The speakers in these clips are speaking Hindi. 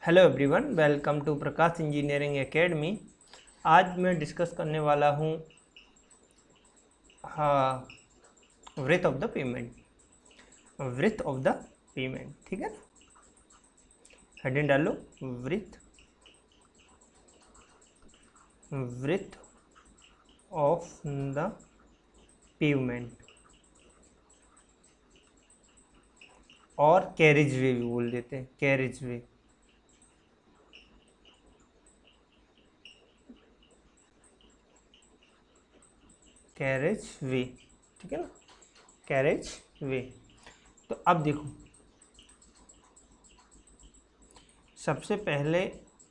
Hello everyone, welcome to Prakash engineering academy. आज मैं डिस्कस करने वाला हूँ width of the pavement. Width of the pavement, ठीक है ना। हेडिंग डालो, विड्थ ऑफ द पेमेंट, और कैरेज वे भी बोल देते हैं, कैरेज वे। कैरेज वे, ठीक है ना, कैरेज वे। तो अब देखो, सबसे पहले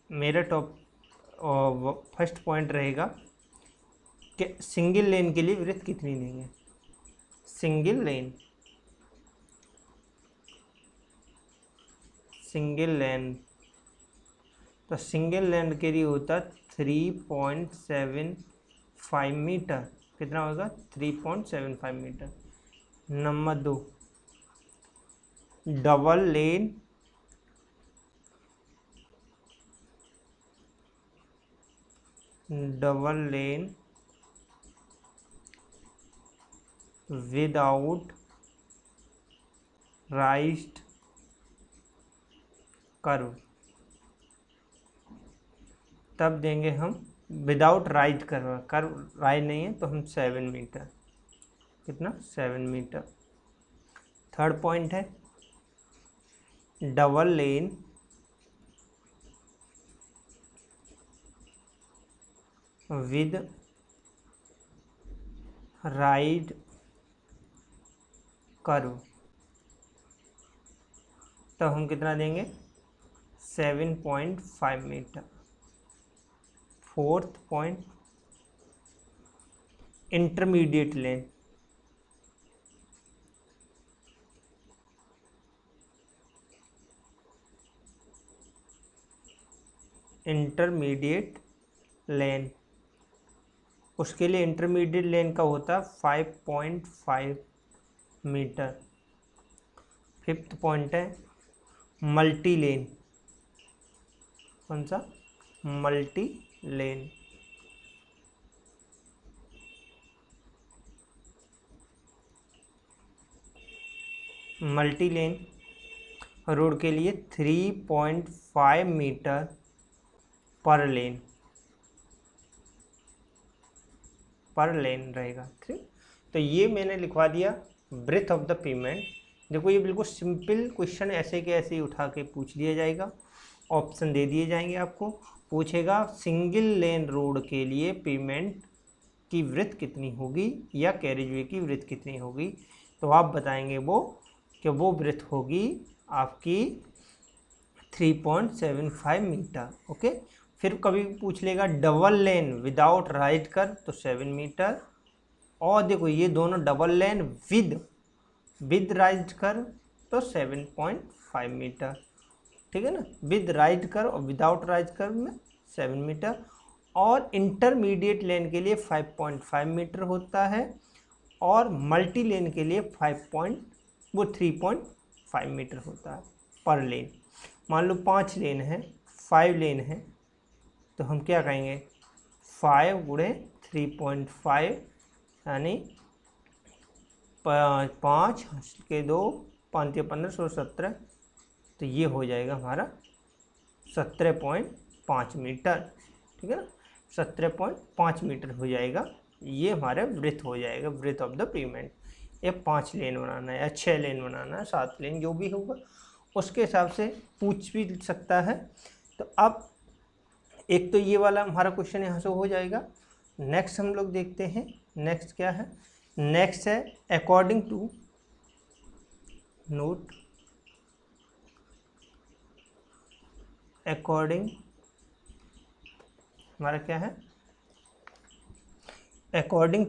मेरा फर्स्ट पॉइंट रहेगा कि सिंगल लेन के लिए विड्थ कितनी देंगे। सिंगल लेन, तो सिंगल लेन के लिए होता 3.75 मीटर। कितना होगा? 3.75 metre. Number 2, double lane without raised kerb, तब देंगे हम विदाउट राइज कर्व राइज नहीं है तो हम 7 मीटर। कितना? 7 मीटर। थर्ड पॉइंट है double lane with ride curve, तब हम कितना देंगे? 7.5 मीटर। फोर्थ पॉइंट, इंटरमीडिएट लेन, उसके लिए इंटरमीडिएट लेन का होता है 5.5 मीटर। फिफ्थ पॉइंट है मल्टी लेन। कौन सा? Multi lane. Multi lane road के लिए 3.5 मीटर पर लेन रहेगा, ठीक। तो ये मैंने लिखवा दिया ब्रेथ ऑफ द पेमेंट। देखो, ये बिल्कुल सिंपल क्वेश्चन ऐसे के ऐसे ही उठा के पूछ लिया जाएगा। ऑप्शन दे दिए जाएंगे आपको, पूछेगा सिंगल लेन रोड के लिए पेमेंट की विड्थ कितनी होगी या कैरिजवे की विड्थ कितनी होगी, तो आप बताएंगे वो विड्थ होगी आपकी 3.75 मीटर। ओके। फिर कभी पूछ लेगा डबल लेन विदाउट राइट कर तो 7 मीटर। और देखो, ये दोनों डबल लेन विद राइट कर तो 7.5 मीटर, ठीक है ना। विद राइट कर और विदाउट राइट कर में 7 मीटर। और इंटरमीडिएट लेन के लिए 5.5 मीटर होता है, और मल्टी लेन के लिए 3.5 मीटर होता है पर लेन। मान लो 5 लेन है, 5 लेन है, तो हम क्या कहेंगे? 5 गुणे 3.5 यानी 5 के 2, 5 या 15, 17। तो ये हो जाएगा हमारा 17.5 मीटर, ठीक है ना। 17.5 मीटर हो जाएगा। ये हमारा ब्रेथ हो जाएगा, ब्रेथ ऑफ द पेमेंट। या 5 लेन बनाना है या 6 लेन बनाना है, 7 लेन, जो भी होगा उसके हिसाब से पूछ भी सकता है। तो अब एक तो ये वाला हमारा क्वेश्चन यहाँ से हो जाएगा। नेक्स्ट हम लोग देखते हैं, नेक्स्ट क्या है। नेक्स्ट है अकॉर्डिंग टू नोट, अकॉर्डिंग हमारा क्या है? According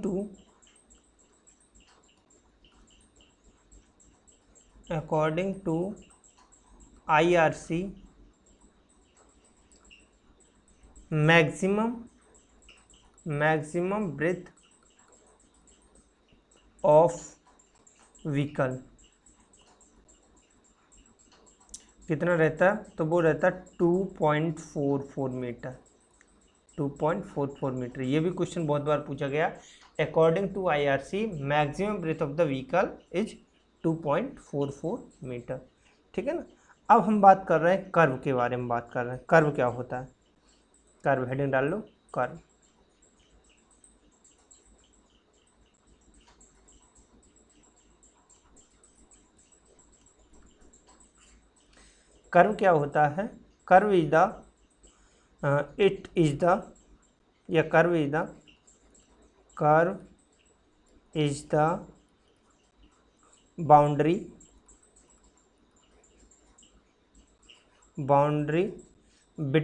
to IRC maximum breadth of vehicle कितना रहता है, तो वो रहता है 2.44 मीटर, 2.44 मीटर। ये भी क्वेश्चन बहुत बार पूछा गया। According to IRC maximum breadth of the vehicle is 2.44 metre. ठीक है ना। अब हम बात कर रहे हैं कर्व के बारे में, बात कर रहे हैं कर्व क्या होता है। कर्व हेडिंग डाल लो, कर्व। कर्व क्या होता है, kerb is the it is the, या kerb is the, kerb is the boundary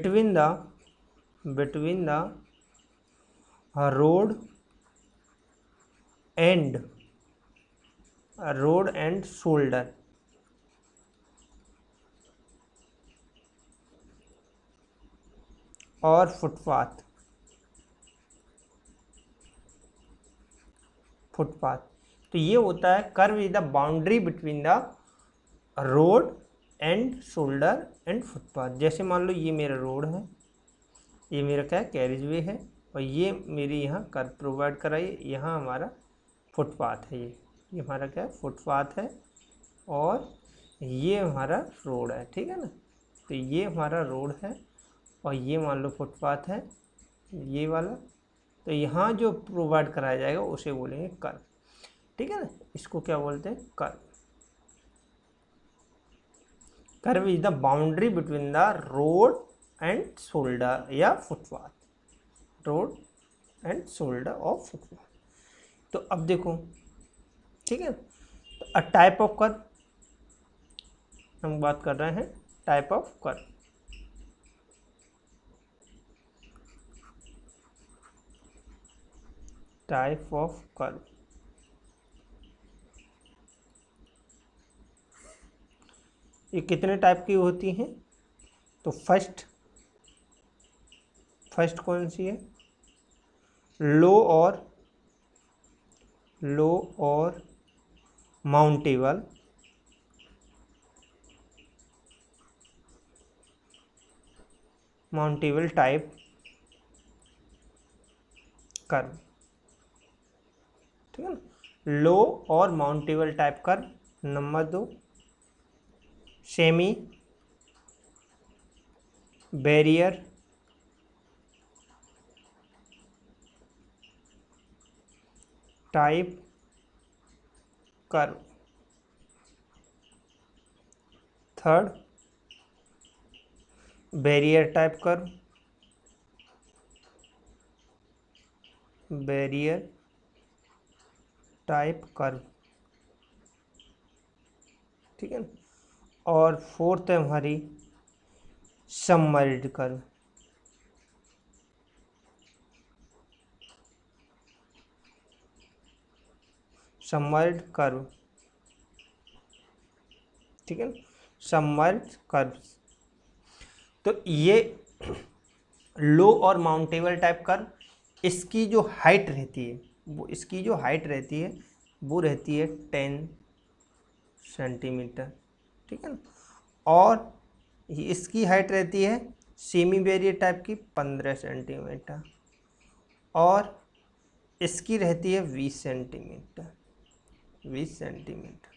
between the road and shoulder, और फुटपाथ। तो ये होता है kerb is the boundary between the road and shoulder and footpath. जैसे मान लो ये मेरा रोड है, ये मेरा क्या है, कैरिज वे है, और ये मेरी यहाँ कर्व प्रोवाइड कराई, यहाँ हमारा फुटपाथ है। ये हमारा क्या है, फुटपाथ है, और ये हमारा रोड है। ठीक है ना। तो ये हमारा रोड है और ये मान लो फुटपाथ है, ये वाला। तो यहाँ जो प्रोवाइड कराया जाएगा उसे बोलेंगे कर्व। ठीक है ना। इसको क्या बोलते हैं, kerb. Kerb is the boundary between the road and shoulder या footpath, road and shoulder of footpath. तो अब देखो, ठीक है, तो अ टाइप ऑफ कर्व हम बात कर रहे हैं, type of curve. Type of curve, ये कितने टाइप की होती हैं। तो फर्स्ट कौन सी है, लो और माउंटेबल, टाइप कर्व। ठीक है ना। लो और mountable type curve. Number 2 semi barrier type curve. Third barrier type curve, barrier type curve. ठीक है ना। और फोर्थ है हमारी सबमर्ज्ड कर्व। Submerged curve. ठीक है ना। Submerged curve. तो ये लो और माउंटेबल टाइप कर्व, इसकी जो हाइट रहती है वो, इसकी जो हाइट रहती है वो रहती है 10 सेंटीमीटर। ठीक है ना। और इसकी हाइट रहती है सेमी बैरियर टाइप की 15 सेंटीमीटर, और इसकी रहती है 20 सेंटीमीटर, 20 सेंटीमीटर।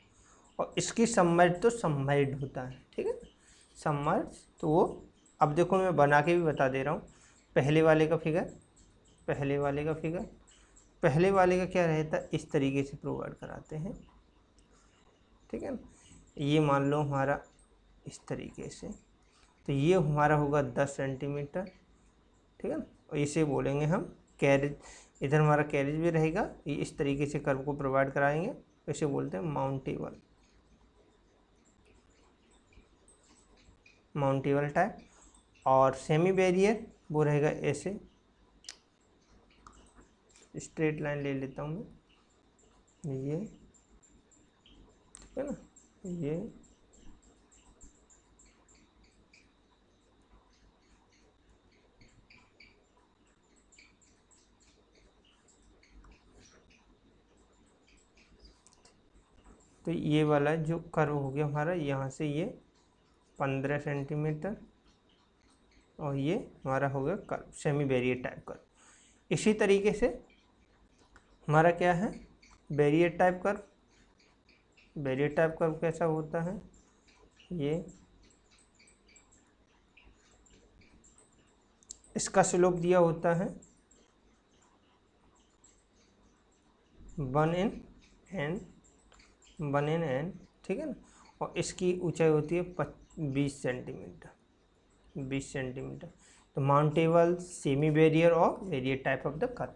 और इसकी सबमर्ज तो सबमर्ज्ड होता है। ठीक है। सबमर्ज तो वो, अब देखो मैं बना के भी बता दे रहा हूँ। पहले वाले का फिगर, पहले वाले का क्या रहता है, इस तरीके से प्रोवाइड कराते हैं। ठीक है ना। ये मान लो हमारा इस तरीके से, तो ये हमारा होगा 10 सेंटीमीटर। ठीक है ना। और इसे बोलेंगे हम कैरेज। इधर हमारा कैरेज भी रहेगा, ये इस तरीके से कर्व को प्रोवाइड कराएंगे, इसे बोलते हैं माउंटेबल टाइप। और सेमी बैरियर वो रहेगा ऐसे, स्ट्रेट लाइन ले लेता हूँ मैं, ये, ठीक है ना, ये, तो ये वाला जो कर्व हो गया हमारा, यहाँ से ये 15 सेंटीमीटर, और ये हमारा हो गया curve, semi barrier type curve. इसी तरीके से हमारा क्या है, barrier type curve. Barrier type curve कैसा होता है, ये इसका स्लोप दिया होता है 1 in n, ठीक है ना, और इसकी ऊंचाई होती है 20 सेंटीमीटर, 20 सेंटीमीटर। तो माउंटेबल, सेमी बैरियर और barrier type of the curve.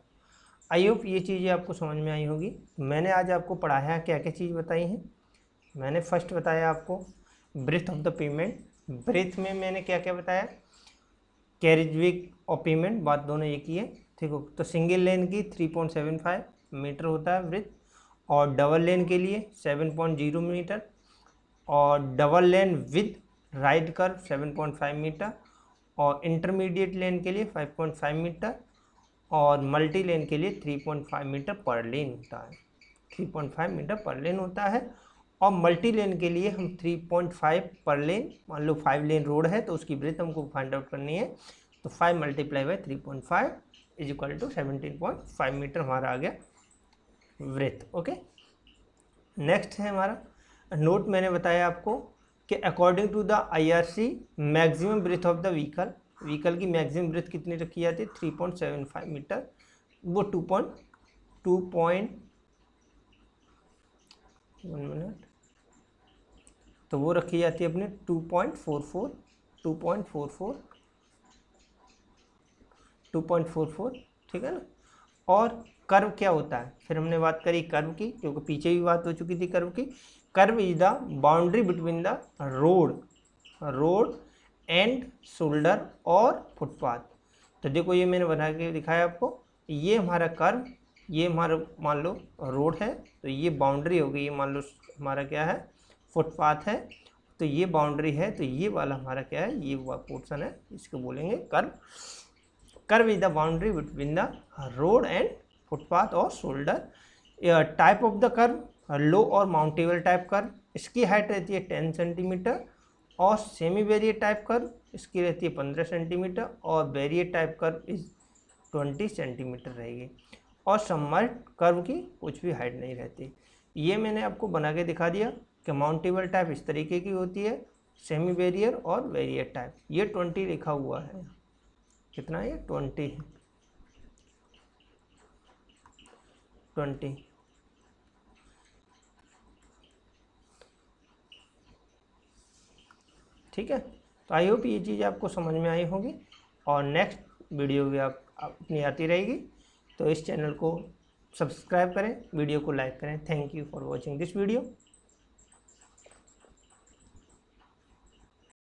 I hope ये चीज़ें आपको समझ में आई होगी। मैंने आज आपको पढ़ाया, क्या क्या चीज़ बताई हैं। मैंने फर्स्ट बताया आपको breadth of the pavement. Breadth में मैंने क्या क्या बताया, कैरिज विक और पेमेंट, बात दोनों एक ही है, ठीक हो। तो सिंगल लेन की 3.75 मीटर होता है ब्रेथ, और डबल लेन के लिए 7.0 मीटर, और double lane with raised kerb 7.5 metre, और इंटरमीडिएट लेन के लिए 5.5 मीटर, और मल्टी लेन के लिए 3.5 मीटर पर लेन होता है, 3.5 मीटर पर लेन होता है। और मल्टी लेन के लिए हम 3.5 पर लेन, मान लो 5 लेन रोड है तो उसकी ब्रेथ हमको फाइंड आउट करनी है, तो 5 multiply by 3.5 is equal to 17.5 metre हमारा आ गया ब्रेथ। ओके, नेक्स्ट है हमारा नोट। मैंने बताया आपको कि according to the IRC maximum breadth of the vehicle, vehicle की मैक्सिमम ब्रेथ कितनी रखी जाती है, 3.75 मीटर, वो 1 मिनट, तो वो रखी जाती है अपने 2.44, ठीक है ना। और कर्व क्या होता है, फिर हमने बात करी कर्व की, क्योंकि पीछे भी बात हो चुकी थी कर्व की। Curve is the boundary between the road and shoulder और फुटपाथ। तो देखो ये मैंने बना के दिखाया आपको, ये हमारा कर्व, ये हमारा मान लो रोड है, तो ये बाउंड्री होगी, ये मान लो हमारा क्या है, फुटपाथ है, तो ये बाउंड्री है, तो ये वाला हमारा क्या है, ये पोर्शन है, इसको बोलेंगे kerb. Kerb is the boundary between the road and footpath और shoulder. Type of the kerb, low और माउंटेबल टाइप कर्व, इसकी हाइट रहती है 10 सेंटीमीटर, और सेमी बैरियर टाइप कर्व इसकी रहती है 15 सेंटीमीटर, और barrier type curve is 20 centimetre रहेगी, और सबमर्ज कर्व की कुछ भी हाइट नहीं रहती। ये मैंने आपको बना के दिखा दिया कि माउंटेबल टाइप इस तरीके की होती है, सेमी बैरियर और बैरियर टाइप। ये 20 लिखा हुआ है, कितना है, 20 है, 20। ठीक है, तो आई होप ये चीज़ आपको समझ में आई होगी, और नेक्स्ट वीडियो भी आप अपनी आती रहेगी। तो इस चैनल को सब्सक्राइब करें, वीडियो को लाइक करें। Thank you for watching this video.